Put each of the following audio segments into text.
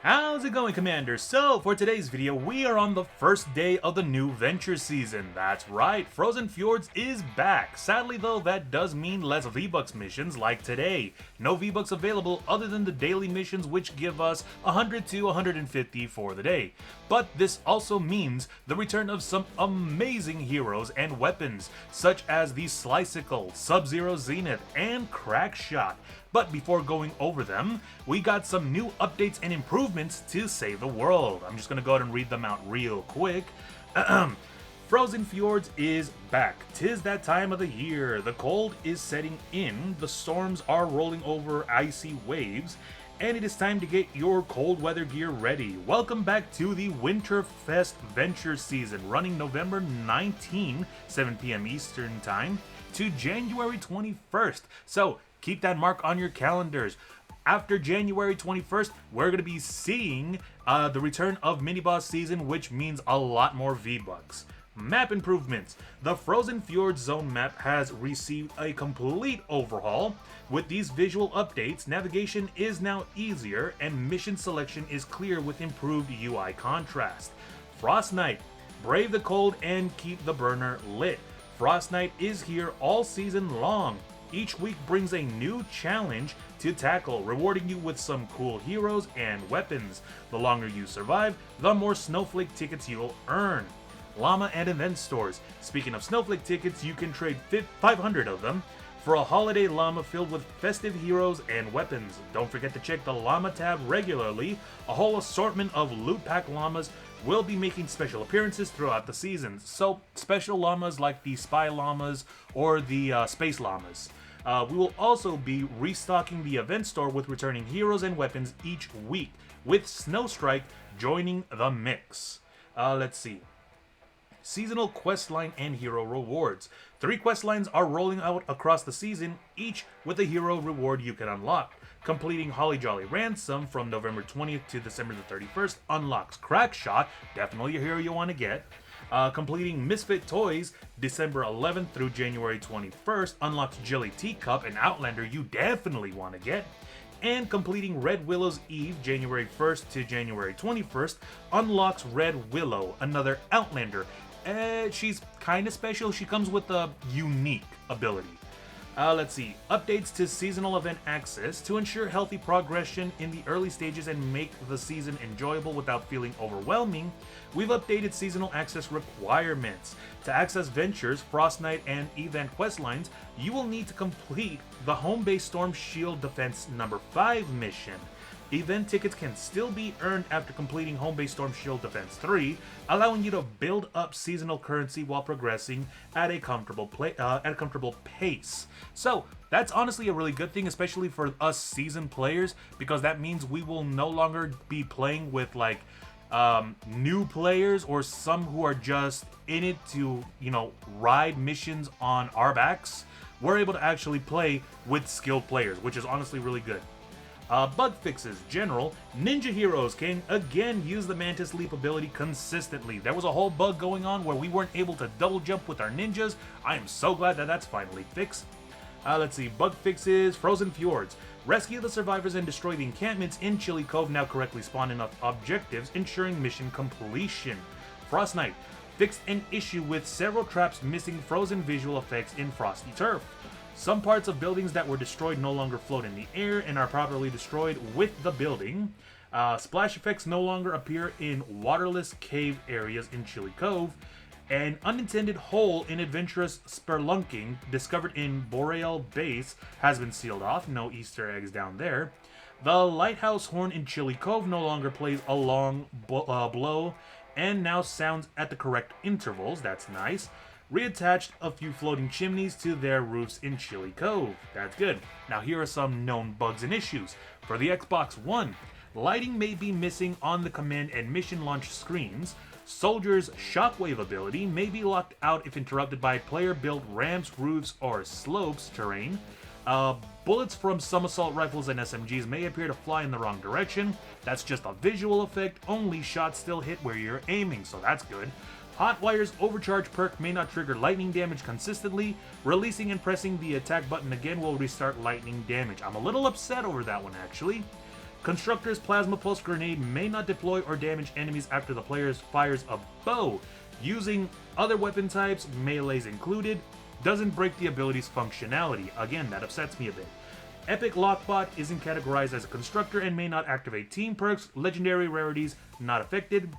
How's it going, Commander? So, for today's video, we are on the first day of the new Venture season. That's right, Frozen Fjords is back. Sadly though, that does mean less V-Bucks missions like today. No V-Bucks available other than the daily missions, which give us 100 to 150 for the day. But this also means the return of some amazing heroes and weapons, such as the Sliceable, Sub-Zero Zenith, and Crackshot. But before going over them, we got some new updates and improvements to save the world. I'm just gonna go ahead and read them out real quick. Frozen Fjords is back. 'Tis that time of the year. The cold is setting in, the storms are rolling over icy waves, and it is time to get your cold weather gear ready. Welcome back to the Winterfest Venture season, running November 19, 7 p.m. Eastern Time, to January 21st. So, keep that mark on your calendars. After January 21st, we're going to be seeing the return of Mini-Boss season, which means a lot more V-Bucks. Map improvements. The Frozen Fjords Zone map has received a complete overhaul. With these visual updates, navigation is now easier and mission selection is clear with improved UI contrast. Frostnite. Brave the cold and keep the burner lit. Frostnite is here all season long. Each week brings a new challenge to tackle, rewarding you with some cool heroes and weapons. The longer you survive, the more snowflake tickets you'll earn. Llama and event stores. Speaking of snowflake tickets, you can trade 500 of them for a holiday llama filled with festive heroes and weapons. Don't forget to check the llama tab regularly. A whole assortment of loot pack llamas will be making special appearances throughout the seasons. So special llamas like the spy llamas or the space llamas. We will also be restocking the event store with returning heroes and weapons each week, with Snowstrike joining the mix. Let's see. Seasonal questline and hero rewards. 3 questlines are rolling out across the season, each with a hero reward you can unlock. Completing Holly Jolly Ransom from November 20th to December the 31st unlocks Crackshot, definitely a hero you want to get. Completing Misfit Toys December 11th through January 21st unlocks Jelly Teacup, an Outlander you definitely want to get. And completing Red Willow's Eve January 1st to January 21st unlocks Red Willow, another Outlander. She's kind of special. She comes with a unique ability. Let's see. Updates to seasonal event access to ensure healthy progression in the early stages and make the season enjoyable without feeling overwhelming. We've updated seasonal access requirements. To access Ventures, Frostnite, and event questlines, you will need to complete the Home Base Storm Shield Defense number 5 mission. Event tickets can still be earned after completing Home Base Storm Shield Defense 3, allowing you to build up seasonal currency while progressing at a comfortable pace. So that's honestly a really good thing, especially for us seasoned players, because that means we will no longer be playing with like new players or some who are just in it to, ride missions on our backs. We're able to actually play with skilled players, which is honestly really good. Bug fixes. General, ninja heroes can again use the Mantis Leap ability consistently. There was a whole bug going on where we weren't able to double jump with our ninjas. I am so glad that that's finally fixed. Let's see. Bug fixes. Frozen Fjords. Rescue the survivors and destroy the encampments in Chili Cove now correctly spawn enough objectives, ensuring mission completion. Frostnite. Fixed an issue with several traps missing frozen visual effects in Frosty Turf. Some parts of buildings that were destroyed no longer float in the air and are properly destroyed with the building. Splash effects no longer appear in waterless cave areas in Chili Cove. An unintended hole in adventurous spelunking discovered in Boreal Base has been sealed off. No Easter eggs down there. The lighthouse horn in Chili Cove no longer plays a long blow and now sounds at the correct intervals. That's nice. Reattached a few floating chimneys to their roofs in Chili Cove. That's good. Now here are some known bugs and issues. For the Xbox One, lighting may be missing on the command and mission launch screens. Soldier's shockwave ability may be locked out if interrupted by player-built ramps, roofs, or slopes terrain. Bullets from some assault rifles and SMGs may appear to fly in the wrong direction. That's just a visual effect. Only shots still hit where you're aiming, so that's good. Hotwire's overcharge perk may not trigger lightning damage consistently. Releasing and pressing the attack button again will restart lightning damage. I'm a little upset over that one, actually. Constructor's Plasma Pulse Grenade may not deploy or damage enemies after the player fires a bow. Using other weapon types, melees included, doesn't break the ability's functionality. Again, that upsets me a bit. Epic Lockbot isn't categorized as a constructor and may not activate team perks. Legendary rarities not affected.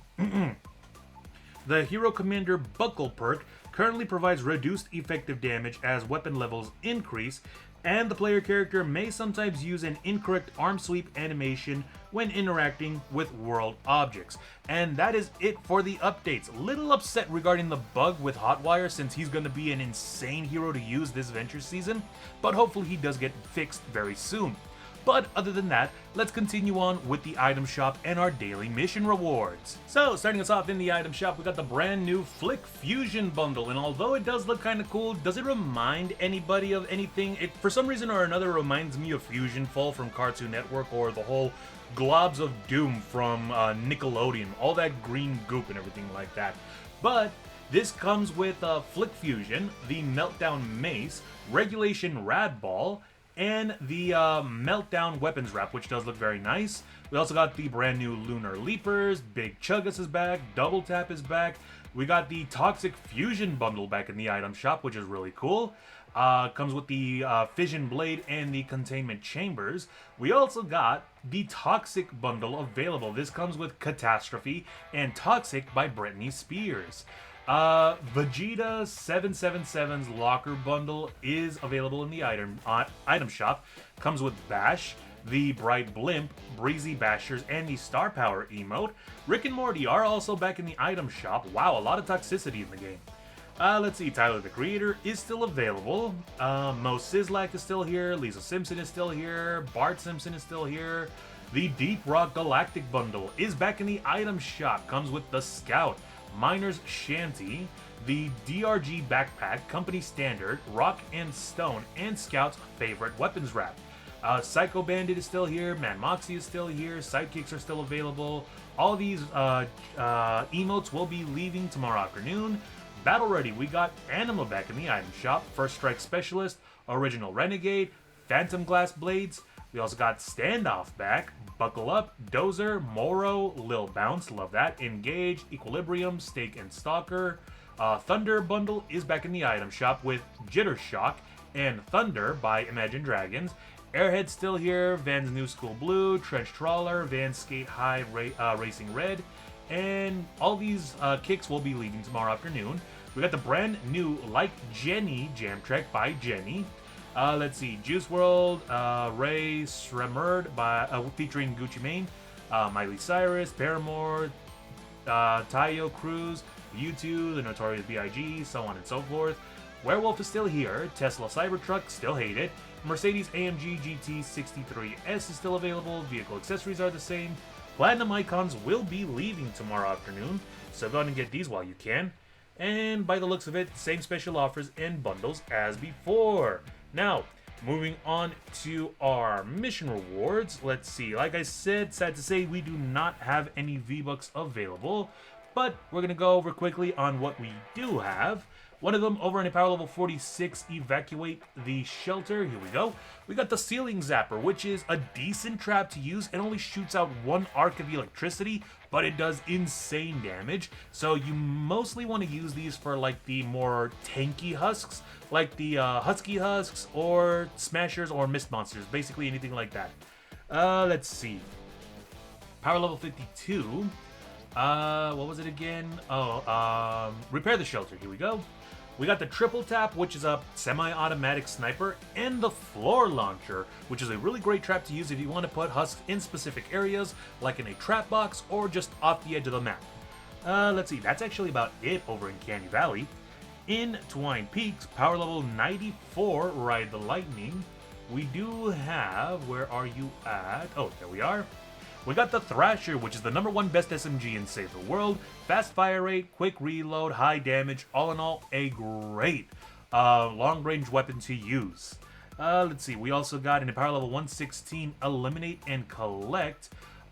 The Hero Commander Buckle perk currently provides reduced effective damage as weapon levels increase, and the player character may sometimes use an incorrect arm sweep animation when interacting with world objects. And that is it for the updates. Little upset regarding the bug with Hotwire since he's going to be an insane hero to use this venture season, but hopefully he does get fixed very soon. But other than that, let's continue on with the item shop and our daily mission rewards. So, starting us off in the item shop, we got the brand new Flick Fusion bundle, and although it does look kind of cool, does it remind anybody of anything? It, for some reason or another, reminds me of Fusion Fall from Cartoon Network or the whole Globs of Doom from Nickelodeon, all that green goop and everything like that. But this comes with Flick Fusion, the Meltdown Mace, Regulation Rad Ball, and the Meltdown Weapons Wrap, which does look very nice. We also got the brand new Lunar Leapers, Big Chuggus is back, Double Tap is back. We got the Toxic Fusion bundle back in the item shop, which is really cool. Comes with the Fission Blade and the Containment Chambers. We also got the Toxic bundle available. This comes with Catastrophe and Toxic by Britney Spears. Vegeta 777's Locker Bundle is available in the item shop. Comes with Bash, the Bright Blimp, Breezy Bashers, and the Star Power emote. Rick and Morty are also back in the item shop. Wow, a lot of toxicity in the game. Let's see, Tyler the Creator is still available. Mo Sislak is still here. Lisa Simpson is still here. Bart Simpson is still here. The Deep Rock Galactic Bundle is back in the item shop. Comes with the Scout, Miner's Shanty, the DRG Backpack, Company Standard, Rock and Stone, and Scout's Favorite Weapons Wrap. Psycho Bandit is still here, Man Moxie is still here, Sidekicks are still available. All these emotes will be leaving tomorrow afternoon. Battle Ready, we got Anima back in the item shop, First Strike Specialist, Original Renegade, Phantom Glass Blades. We also got Standoff back, Buckle Up, Dozer, Moro, Lil Bounce, love that, Engage, Equilibrium, Stake and Stalker. Thunder bundle is back in the item shop with Jitter Shock and Thunder by Imagine Dragons. Airhead's still here, Van's New School Blue, Trench Trawler, Van's Skate High Racing Red, and all these kicks will be leaving tomorrow afternoon. We got the brand new Like Jenny Jam Track by Jenny. Let's see, Juice WRLD, Ray Sremerd by featuring Gucci Mane, Miley Cyrus, Paramore, Tayo Cruz, U2, The Notorious B.I.G., so on and so forth. Werewolf is still here, Tesla Cybertruck, still hate it, Mercedes AMG GT 63S is still available, vehicle accessories are the same. Platinum Icons will be leaving tomorrow afternoon, so go ahead and get these while you can. And by the looks of it, same special offers and bundles as before. Now, moving on to our mission rewards. Let's see, like I said, sad to say, we do not have any V-Bucks available, but we're going to go over quickly on what we do have. One of them over in a power level 46, Evacuate the Shelter. Here we go. We got the Ceiling Zapper, which is a decent trap to use. It only shoots out one arc of electricity, but it does insane damage. So you mostly want to use these for like the more tanky husks, like the Husky Husks or Smashers or Mist Monsters, basically anything like that. Let's see. Power level 52. What was it again? Oh, Repair the Shelter. Here we go. We got the Triple Tap, which is a semi-automatic sniper, and the Floor Launcher, which is a really great trap to use if you want to put husks in specific areas, like in a trap box or just off the edge of the map. Let's see, that's actually about it over in Candy Valley. In Twine Peaks, power level 94, Ride the Lightning. We do have, where are you at? Oh, there we are. We got the Thrasher, which is the #1 best SMG in Save the World. Fast fire rate, quick reload, high damage, all in all, a great long-range weapon to use. Let's see, we also got in a power level 116, Eliminate and Collect,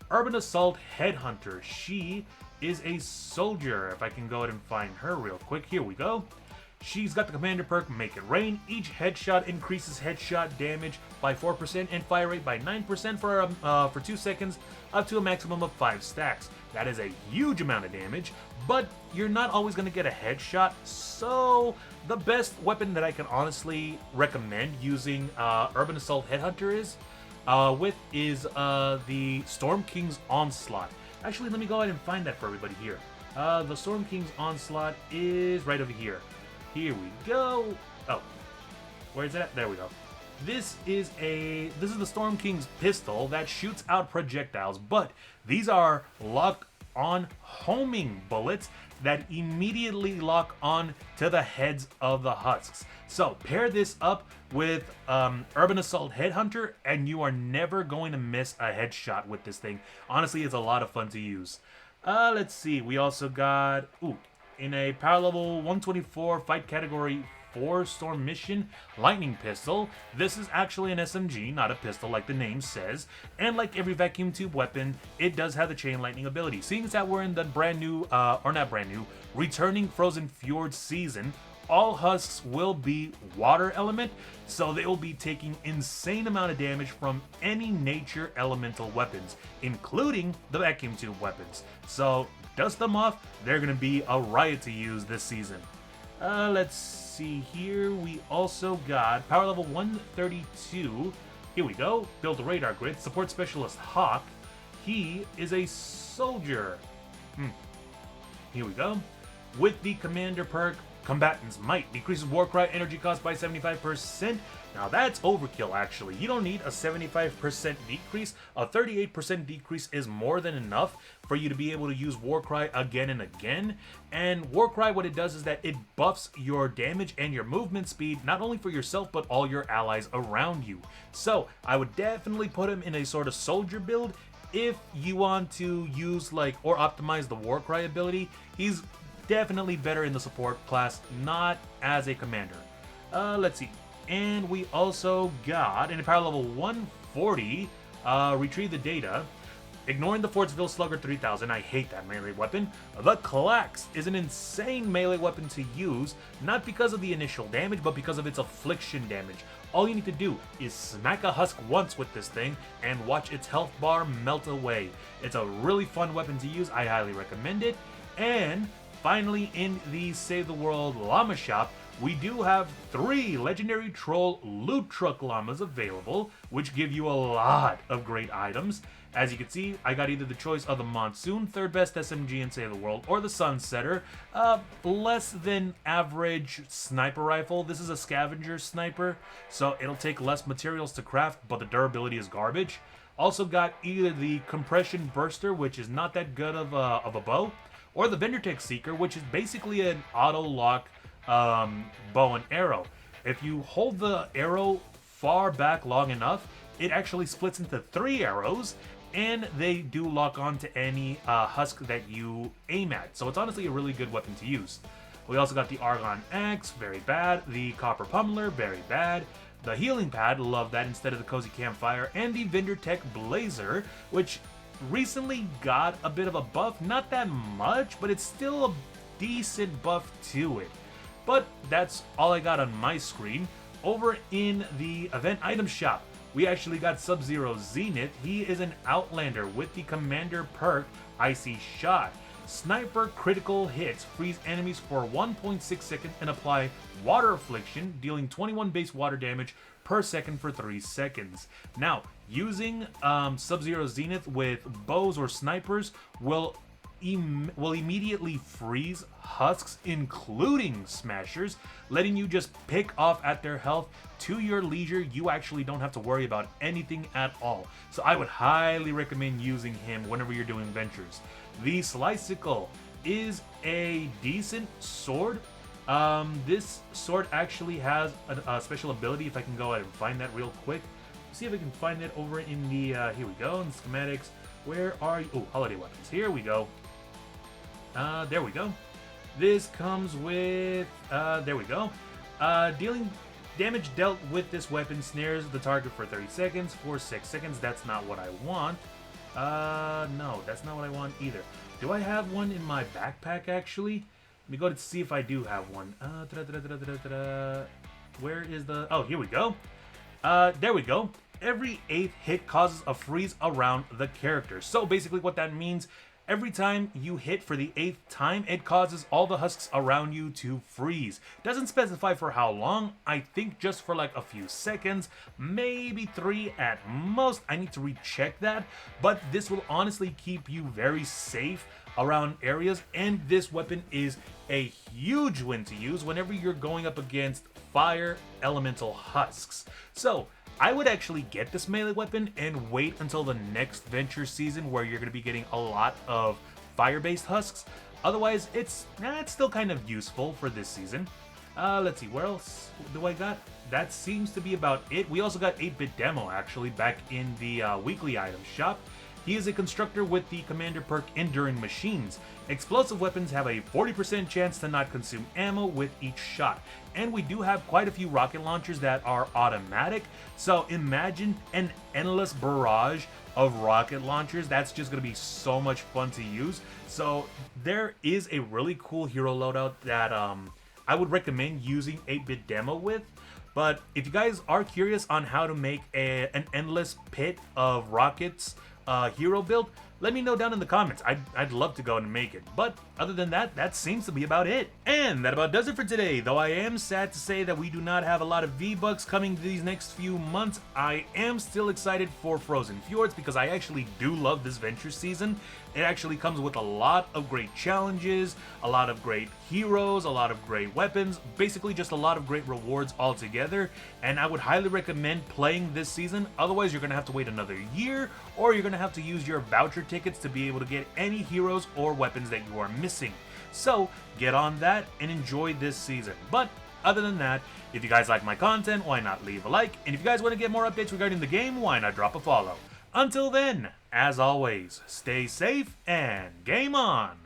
Urban Assault Headhunter. She is a soldier. If I can go ahead and find her real quick. Here we go. She's got the commander perk Make It Rain. Each headshot increases headshot damage by 4% and fire rate by 9% for 2 seconds, up to a maximum of 5 stacks. That is a huge amount of damage, but you're not always going to get a headshot, so the best weapon that I can honestly recommend using Urban Assault Headhunter is the Storm King's Onslaught. Actually, let me go ahead and find that for everybody here. The Storm King's Onslaught is right over here. Here we go. Oh, where is that? There we go. This is the Storm King's pistol that shoots out projectiles, but these are locked-on homing bullets that immediately lock on to the heads of the husks. So pair this up with Urban Assault Headhunter, and you are never going to miss a headshot with this thing. Honestly, it's a lot of fun to use. Let's see. We also got in a power level 124 fight category 4 storm mission lightning pistol. This is actually an SMG, not a pistol like the name says, and like every vacuum tube weapon, it does have the chain lightning ability. Seeing as that we're in the brand new or not brand new, returning Frozen Fjords season, all husks will be water element, so they will be taking insane amount of damage from any nature elemental weapons, including the vacuum tube weapons. So dust them off, they're gonna be a riot to use this season. Let's see here. We also got power level 132. Here we go. Build a radar grid. Support specialist Hawk. He is a soldier. Here we go. With the commander perk Combatant's Might, decreases Warcry energy cost by 75%. Now that's overkill actually. You don't need a 75% decrease. A 38% decrease is more than enough for you to be able to use Warcry again and again. And Warcry, what it does is that it buffs your damage and your movement speed, not only for yourself, but all your allies around you. So I would definitely put him in a sort of soldier build. If you want to use or optimize the Warcry ability, he's definitely better in the support class, not as a commander. Let's see. And we also got, in a power level 140, retrieve the data. Ignoring the Fortsville Slugger 3000, I hate that melee weapon. The Klax is an insane melee weapon to use, not because of the initial damage, but because of its affliction damage. All you need to do is smack a husk once with this thing and watch its health bar melt away. It's a really fun weapon to use, I highly recommend it. And finally, in the Save the World Llama Shop, we do have 3 Legendary Troll Loot Truck Llamas available, which give you a lot of great items. As you can see, I got either the choice of the Monsoon, 3rd best SMG in Save the World, or the Sunsetter, less than average sniper rifle. This is a scavenger sniper, so it'll take less materials to craft, but the durability is garbage. Also got either the Compression Burster, which is not that good of a bow, or the Vendortech Seeker, which is basically an auto-lock bow and arrow. If you hold the arrow far back long enough, it actually splits into 3 arrows, and they do lock on to any husk that you aim at. So it's honestly a really good weapon to use. We also got the Argon Axe, very bad. The Copper Pummeler, very bad. The Healing Pad, love that instead of the Cozy Campfire. And the Vendortech Blazer, which recently got a bit of a buff. Not that much, but it's still a decent buff to it. But that's all I got on my screen. Over in the event item shop, we actually got Sub-Zero Zenith. He is an Outlander with the commander perk Icy Shot. Sniper critical hits freeze enemies for 1.6 seconds and apply water affliction, dealing 21 base water damage per second for 3 seconds. Now, using Sub-Zero Zenith with bows or snipers will immediately freeze husks, including smashers, letting you just pick off at their health to your leisure. You actually don't have to worry about anything at all. So I would highly recommend using him whenever you're doing ventures. The Slicycle is a decent sword. This sword actually has a special ability. If I can go ahead and find that real quick. See if I can find it over in the, here we go, in schematics. Where are you? Oh, holiday weapons. Here we go. There we go. This comes with, there we go. Dealing damage dealt with this weapon snares the target for 30 seconds, for 6 seconds. That's not what I want. No, that's not what I want either. Do I have one in my backpack, actually? Let me go to see if I do have one. Where is the... Oh, here we go. There we go. Every 8th hit causes a freeze around the character. So basically what that means, every time you hit for the 8th time, it causes all the husks around you to freeze. Doesn't specify for how long. I think just for like a few seconds, maybe 3 at most. I need to recheck that, but this will honestly keep you very safe around areas, and this weapon is a huge win to use whenever you're going up against fire elemental husks. So I would actually get this melee weapon and wait until the next venture season where you're going to be getting a lot of fire-based husks. Otherwise, it's still kind of useful for this season. Let's see, where else do I got? That seems to be about it. We also got 8-Bit Demo actually back in the weekly item shop. He is a constructor with the commander perk Enduring Machines. Explosive weapons have a 40% chance to not consume ammo with each shot. And we do have quite a few rocket launchers that are automatic. So imagine an endless barrage of rocket launchers. That's just going to be so much fun to use. So there is a really cool hero loadout that I would recommend using 8-Bit Demo with. But if you guys are curious on how to make an endless pit of rockets hero build, let me know down in the comments. I'd love to go and make it. But other than that, that seems to be about it. And that about does it for today. Though I am sad to say that we do not have a lot of V-Bucks coming these next few months, I am still excited for Frozen Fjords because I actually do love this venture season. It actually comes with a lot of great challenges, a lot of great heroes, a lot of great weapons, basically just a lot of great rewards altogether. And I would highly recommend playing this season. Otherwise, you're going to have to wait another year, or you're going to have to use your voucher tickets to be able to get any heroes or weapons that you are missing. So get on that and enjoy this season. But other than that, if you guys like my content, why not leave a like? And if you guys want to get more updates regarding the game, why not drop a follow? Until then, as always, stay safe and game on!